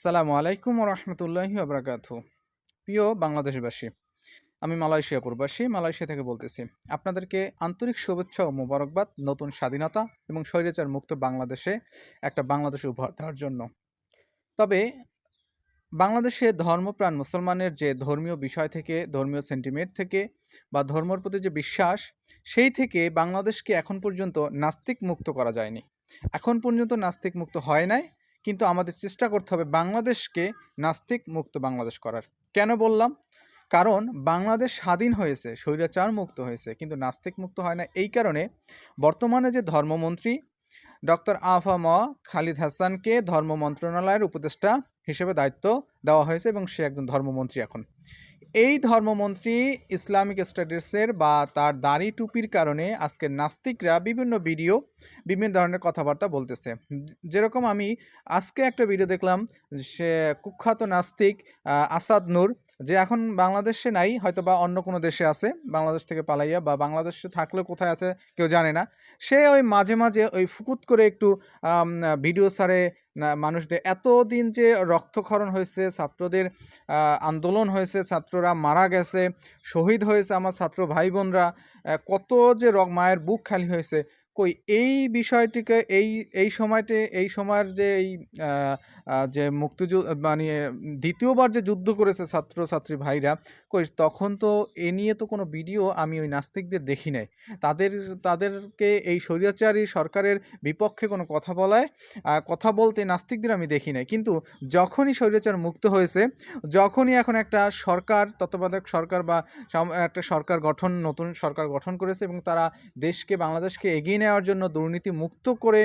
আসসালামু আলাইকুম রহমতুল্লাহি ওবরাকাতু। প্রিয় বাংলাদেশবাসী, আমি মালয়েশিয়া প্রবাসী, মালয়েশিয়া থেকে বলতেছি। আপনাদেরকে আন্তরিক শুভেচ্ছা ও মোবারকবাদ নতুন স্বাধীনতা এবং স্বৈরাচার মুক্ত বাংলাদেশে একটা বাংলাদেশ উপহার দেওয়ার জন্য। তবে বাংলাদেশে ধর্মপ্রাণ মুসলমানের যে ধর্মীয় বিষয় থেকে, ধর্মীয় সেন্টিমেন্ট থেকে বা ধর্মের প্রতি যে বিশ্বাস, সেই থেকে বাংলাদেশকে এখন পর্যন্ত নাস্তিক মুক্ত করা যায়নি। এখন পর্যন্ত নাস্তিক মুক্ত হয় নাই, কিন্তু আমাদের চেষ্টা করতে হবে বাংলাদেশকে নাস্তিক মুক্ত বাংলাদেশ করার। কেন বললাম? কারণ বাংলাদেশ স্বাধীন হয়েছে, স্বৈরাচার মুক্ত হয়েছে, কিন্তু নাস্তিক মুক্ত হয় না। এই কারণে বর্তমানে যে ধর্মমন্ত্রী ডক্টর আফম খালিদ হাসানকে ধর্ম মন্ত্রণালয়ের উপদেষ্টা হিসেবে দায়িত্ব দেওয়া হয়েছে এবং সে একজন ধর্মমন্ত্রী এখন। এই ধর্মমন্ত্রী ইসলামিক স্টাডিজের বা তার দাড়ি টুপির কারণে আজকে নাস্তিকরা বিভিন্ন ভিডিও, বিভিন্ন ধরনের কথাবার্তা বলতেছে। যেরকম আমি আজকে একটা ভিডিও দেখলাম, সে কুখ্যাত নাস্তিক আসাদ নূর, যে এখন বাংলাদেশে নাই, হয়তো বা অন্য কোনো দেশে আছে, বাংলাদেশ থেকে পালাইয়া, বা বাংলাদেশে থাকলেও কোথায় আছে কেউ জানে না। সে ওই মাঝে মাঝে ওই ফুকুত করে একটু ভিডিও ছাড়ে না মানুষদের। এতদিন যে রক্তক্ষরণ হয়েছে, ছাত্রদের আন্দোলন হয়েছে, ছাত্ররা মারা গেছে, শহীদ হয়েছে আমার ছাত্র ভাই বোনরা, কত যে মায়ের বুক খালি হয়েছে, কই এই বিষয়টিকে এই এই সময়তে এই সময়ের যে এই যে মুক্তিযুদ্ধ মানে দ্বিতীয়বার যে যুদ্ধ করেছে ছাত্র ছাত্রী ভাইরা, কই তখন তো এ নিয়ে তো কোনো ভিডিও আমি ওই নাস্তিকদের দেখি নাই। তাদেরকে এই স্বৈরাচারী সরকারের বিপক্ষে কোনো কথা বলতে নাস্তিকদের আমি দেখি নাই। কিন্তু যখনই স্বৈরাচার মুক্ত হয়েছে, যখনই এখন একটা সরকার, তত্ত্বাবধায়ক সরকার বা একটা সরকার গঠন, নতুন সরকার গঠন করেছে এবং তারা দেশকে, বাংলাদেশকে এগিয়ে নেওয়ার জন্য দুর্নীতি মুক্ত করে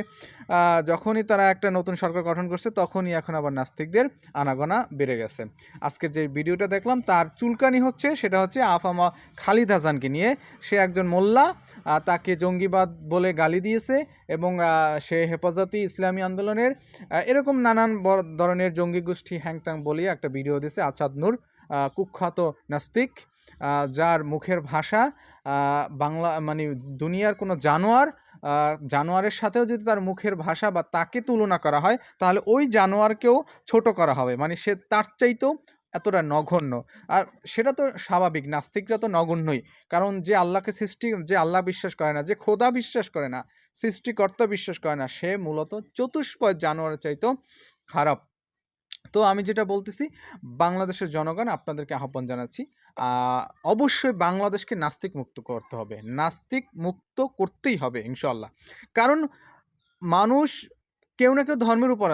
যখনই তারা একটা নতুন সরকার গঠন করছে, তখনই এখন আবার নাস্তিকদের আনাগোনা বেড়ে গেছে। আজকে যে ভিডিওটা দেখলাম, তার চুলকানি হচ্ছে, সেটা হচ্ছে আফামা খালিদ হাসানকে নিয়ে। সে একজন মোল্লা, তাকে জঙ্গিবাদ বলে গালি দিয়েছে এবং সে হেফাজতি ইসলামী আন্দোলনের এরকম নানান ধরনের জঙ্গি গোষ্ঠী হ্যাংত্যাং বলিয়ে একটা ভিডিও দিয়েছে আসাদ নূর, কুখ্যাত নাস্তিক, যার মুখের ভাষা বাংলা মানে দুনিয়ার কোনো জানোয়ারের সাথেও যদি তার মুখের ভাষা বা তাকে তুলনা করা হয়, তাহলে ওই জানোয়ারকেও ছোট করা হবে, মানে সে তার চাইতেও এতটা নগণ্য। আর সেটা তো স্বাভাবিক, নাস্তিকরা তো নগণ্যই। কারণ যে আল্লাহ বিশ্বাস করে না, যে খোদা বিশ্বাস করে না, সৃষ্টিকর্তা বিশ্বাস করে না, সে মূলত চতুষ্পদ জানোয়ারের চাইতেও খারাপ। তো আমি যেটা বলতেছি, বাংলাদেশের জনগণ, আপনাদেরকে আহ্বান জানাচ্ছি, অবশ্যই বাংলাদেশকে নাস্তিক মুক্ত করতে হবে, নাস্তিক মুক্ত করতেই হবে ইনশাল্লাহ। কারণ মানুষ কেউ না কেউ ধর্মের উপর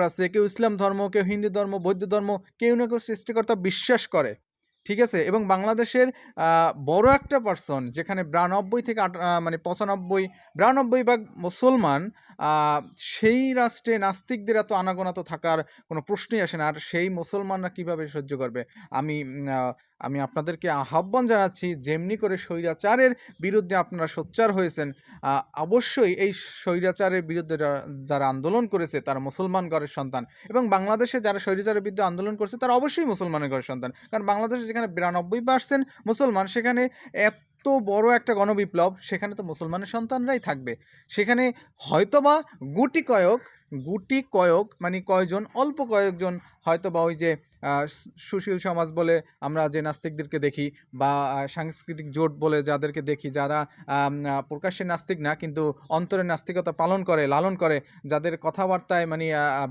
আছে, কেউ ইসলাম ধর্ম, কেউ হিন্দু ধর্ম, বৌদ্ধ ধর্ম, কেউ না কেউ সৃষ্টিকর্তা বিশ্বাস করে। ঠিক আছে? এবং বাংলাদেশের বড় একটা পার্সন, যেখানে 92 থেকে মানে 95-92 ভাগ মুসলমান, আহ, সেই রাষ্ট্রে নাস্তিকদের এত আনাগোনা তো থাকার কোনো প্রশ্নই আসে না। আর সেই মুসলমানরা কিভাবে সহ্য করবে? আমি আমি আপনাদেরকে আহ্বান জানাচ্ছি, যেমনি করে স্বৈরাচারের বিরুদ্ধে আপনারা সোচ্চার হয়েছেন, অবশ্যই এই স্বৈরাচারের বিরুদ্ধে যারা আন্দোলন করেছে তারা মুসলমান ঘরের সন্তান, এবং বাংলাদেশে যারা স্বৈরাচারের বিরুদ্ধে আন্দোলন করছে তারা অবশ্যই মুসলমানের ঘরের সন্তান। কারণ বাংলাদেশে যেখানে 92% মুসলমান, সেখানে এত বড় একটা গণবিপ্লব, সেখানে তো মুসলমানের সন্তানরাই থাকবে। সেখানে হয়তোবা গুটি কয়েক মানে কয়জন, অল্প কয়েকজন হয়তোবা ওই যে সুশীল সমাজ বলে আমরা যে নাস্তিকদেরকে দেখি, বা সাংস্কৃতিক জোট বলে যাদেরকে দেখি, যারা প্রকাশ্যে নাস্তিক না কিন্তু অন্তরে নাস্তিকতা লালন করে, যাদের কথাবার্তায় মানে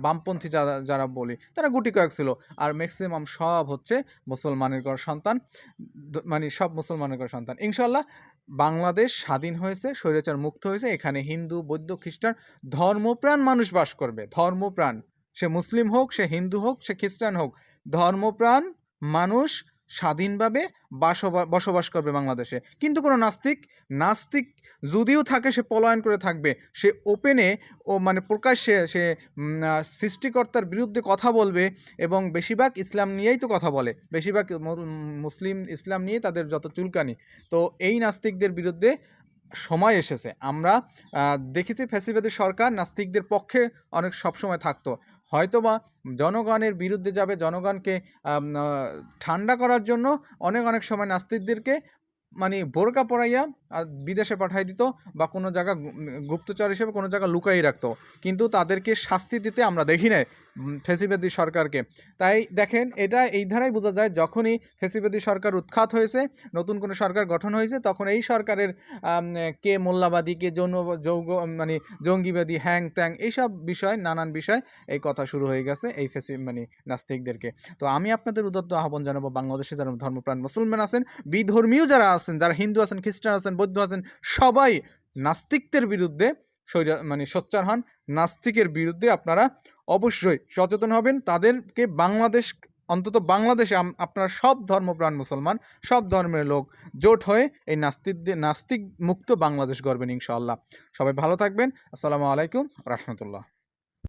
বামপন্থী যারা বলি, তারা গুটি কয়েক ছিল। আর ম্যাক্সিমাম সব হচ্ছে মুসলমানের ঘর সন্তান, মানে সব মুসলমানের ঘর সন্তান। ইনশাল্লাহ বাংলাদেশ স্বাধীন হয়েছে, স্বৈরাচার মুক্ত হয়েছে। এখানে হিন্দু, বৌদ্ধ, খ্রিস্টান ধর্মপ্রাণ মানুষ বাস করবে। ধর্মপ্রাণ, সে মুসলিম হোক, সে হিন্দু হোক, সে খ্রিস্টান হোক, ধর্মপ্রাণ মানুষ স্বাধীনভাবে বসবাস করবে বাংলাদেশে। কিন্তু কোনো নাস্তিক যদিও থাকে, সে পলায়ন করে থাকবে। সে ওপেনে মানে প্রকাশ্যে সে সৃষ্টিকর্তার বিরুদ্ধে কথা বলবে, এবং বেশিরভাগ ইসলাম নিয়েই তো কথা বলে, বেশিরভাগ মুসলিম ইসলাম নিয়ে তাদের যত চুলকানি। তো এই নাস্তিকদের বিরুদ্ধে সময় এসেছে। আমরা দেখেছি ফ্যাসিবাদী সরকার নাস্তিকদের পক্ষে অনেক সবসময় থাকতো, হয়তোবা জনগণের বিরুদ্ধে যাবে, জনগণকে ঠান্ডা করার জন্য অনেক সময় নাস্তিকদেরকে মানে বোরকা পরাইয়া বিদেশে পাঠাই দিত বা কোনো জায়গা গুপ্তচর হিসেবে কোনো জায়গা লুকাই রাখতো, কিন্তু তাদেরকে শাস্তি দিতে আমরা দেখি নাই ফ্যাসিবাদী সরকারকে। তাই দেখেন, এটা এই ধারাই বোঝা যায়, যখনই ফ্যাসিবাদী সরকার উৎখাত হয়েছে, নতুন কোনো সরকার গঠন হয়েছে, তখন এই সরকারের কে মোল্লাবাদী, কে যৌগ মানে জঙ্গিবাদী, হ্যাং ত্যাং, এইসব বিষয়, নানান বিষয় এই কথা শুরু হয়ে গেছে এই মানে নাস্তিকদেরকে। তো আমি আপনাদের উদাত্ত আহ্বান জানাবো, বাংলাদেশে যারা ধর্মপ্রাণ মুসলমান আছেন, বিধর্মীয় যারা আছেন, যারা হিন্দু আছেন, খ্রিস্টান আছেন, বৌদ্ধ আছেন, সবাই নাস্তিকদের বিরুদ্ধে মানে সোচ্চার হন। নাস্তিকের বিরুদ্ধে আপনারা অবশ্যই সচেতন হবেন। তাদেরকে বাংলাদেশ, অন্তত বাংলাদেশে আপনারা সব ধর্মপ্রাণ মুসলমান, সব ধর্মের লোক জোট হয়ে এই নাস্তিক মুক্ত বাংলাদেশ গড়বেন ইনশাআল্লাহ। সবাই ভালো থাকবেন। আসসালামু আলাইকুম রহমতুল্লাহ।